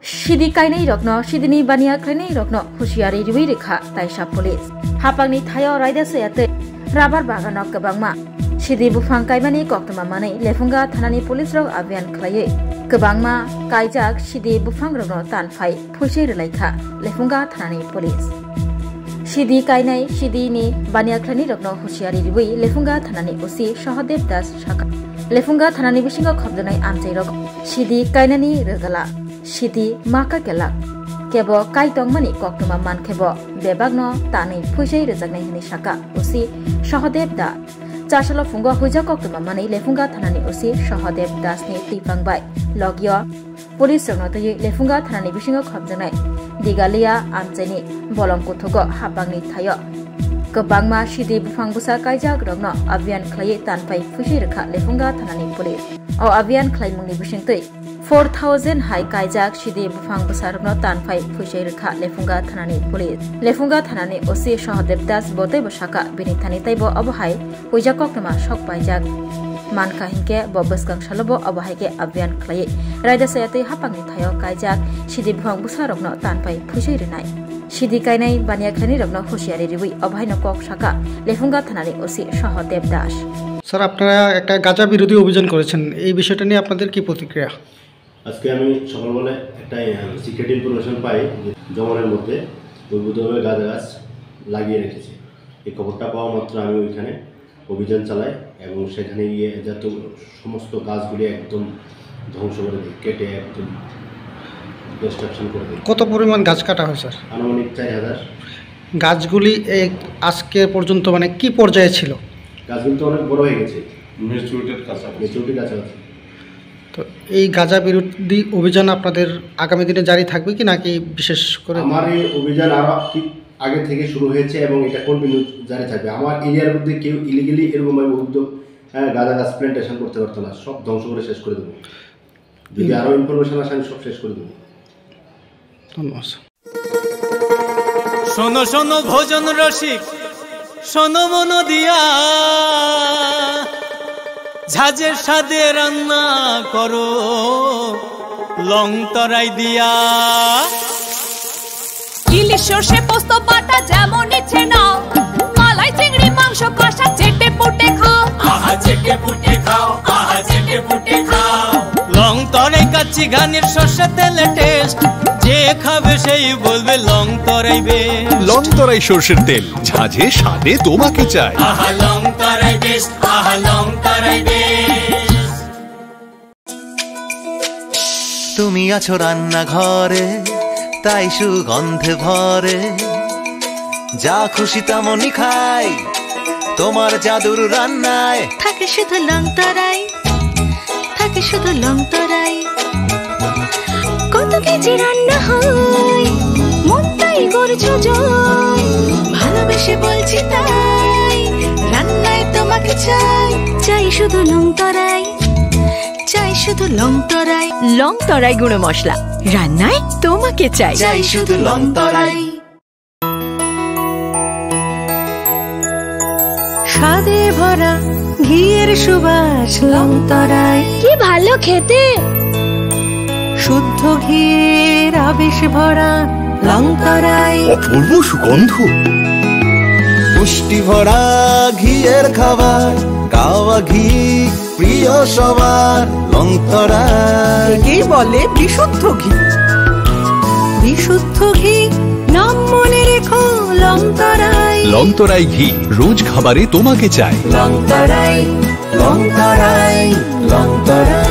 Shidi kainai rokno Shidini bania kainai rokno husiari riwi rekha taisa police hapangni thayo raida sayate rabar bagano kebangma Shidi bufang kaimani koktoma manai lefunga thanani police rok abian khlaye kebangma kaijak Shidi bufang rokno tanfai phusai relaikha lefunga thanani police Shidi kainai Shidi ni bania khlani rokno husiari riwi lefunga thanani osi Sahadev Das Shaka lefunga thanani bisingo khobjanai amchai rok Shidi kainani regala Shidi maka kelak kebo kaitong mani koktoma mankebo bebagno tani phusai rejaknai hini saka osi Sahadev Da Chasalo fungo huja koktoma mani lefunga thanani osi Sahadev Das ni tipangbai logyo police rokno tei lefunga thanani bisingo khobjanai digalia amchani bolongkuthogo hapangni thayo kebangma Shidi bufang busa kaijak rokno abian khlai tanpai phusai rekha lefunga thanani police o abian khlaimungni bisingtei 4000 hai kaijak Shidi bufang busarokno tanfai phusai rekha lefunga thanani police lefunga thanani osi Sahadev Das botai bosaka bini thani taibo abahai huja koktoma sok paijak manka hingke bo bosgang salobo abahai ke abian khlai raida sayate hapangni thayo kaijak Shidi bufang busarokno tanfai phusai renai Shidi kainai bania khlani rokno husiari riwi abahai no kok saka lefunga thanani osi Sahadev Das sir আপনারা একটা গাঁজা বিরোধী অভিযান করেছেন এই বিষয়টা নিয়ে আপনাদের কি প্রতিক্রিয়া আজকে আমি সকালবেলা একটা সিক্রেট ইনফরমেশন পাই যে জঙ্গলের মধ্যে বৈধভাবে গাঁজা গাছ লাগিয়ে রেখেছে এই খবরটা পাওয়া মাত্র আমি ওইখানে অভিযান চালাই এবং সেখানে গিয়ে যত সমস্ত গাছগুলি একদম ধ্বংস করে দিই কেটে একদম ডিস্ট্রাকশন করে দিই কত পরিমাণ গাছ কাটা হয় স্যার আনুমানিক 4000 গাছগুলি আজকে পর্যন্ত মানে কি পর্যায়ে ছিল গাছগুলি তো অনেক বড় হয়ে গেছে মেচুরিটির কাছাকাছি তো এই গাঁজা বিরোধী অভিযান আপনাদের আগামী দিনে জারি থাকবে কি নাকি বিশেষ করে আমার এই অভিযান আরো আগে থেকে শুরু হয়েছে এবং এটা কন্টিনিউ জারি থাকবে আমার এরিয়ার মধ্যে কেউ ইলিগালি এরকমভাবে উদ্যোগ গাঁজা গাছ প্ল্যান্টেশন করতে পারতো না সব ধ্বংস করে শেষ করে দেবো যদি আরো ইনফরমেশন আসে আমি সব শেষ করে দেবো ধন্যবাদ শোনো শোনো ভোজন রসিক শোনো মন দিয়া ঝাঁঝের সাদে রান্না করো লং তরাই দিয়া ইলিশ সর্ষে পোস্ত বাটা যেমন ইচ্ছে নাও মালাই চিংড়ি মাংস কষা চেটে পুটে খাও আহা চেটে পুটে খাও আহা চেটে পুটে খাও লং তরাই কাচ্চি ঘানির সর্ষে তেলে টেস্ট যে খাবে সেই বলবে লং তরাই বেশ লং তরাই সর্ষের তেল ঝাঁঝে স্বাদে তোমাকে চাই আহা লং তরাই বেশ আহা লং তরাই বেশ তুমি আছো রান্না ঘরে তাই সুগন্ধে ভরে যা খুশি তেমনই খাই তোমার জাদুর রান্নায় থাকে শুধু লং তরাই থাকে শুধু লং তরাই কত কেজি রান্না হয় মনটাই করছো জয় ভালোবেসে বলছি তাই রান্নায় তোমাকে চাই চাই শুধু লং তরাই চাই শুধু লং তরাই গুঁড়ো মশলা রান্নায় তোমাকে চাই চাই শুধু লং তরাই স্বাদে ভরা ঘিয়ের সুবাস লং তরাই কি ভালো খেতে শুদ্ধ ঘিয়ের আবেশ ভরা লং তরাই অপূর্ব সুগন্ধ পুষ্টি ভরা ঘিয়ের খাবার গাওয়া ঘি প্রিয় সবার লং তরাই কি বলে বিশুদ্ধ ঘি বিশুদ্ধ ঘি নাম মনে রেখো লং তরাই লং তরাই ঘি রোজ খাবারে তোমাকে চাই লং তরাই লং তরাই লং তরাই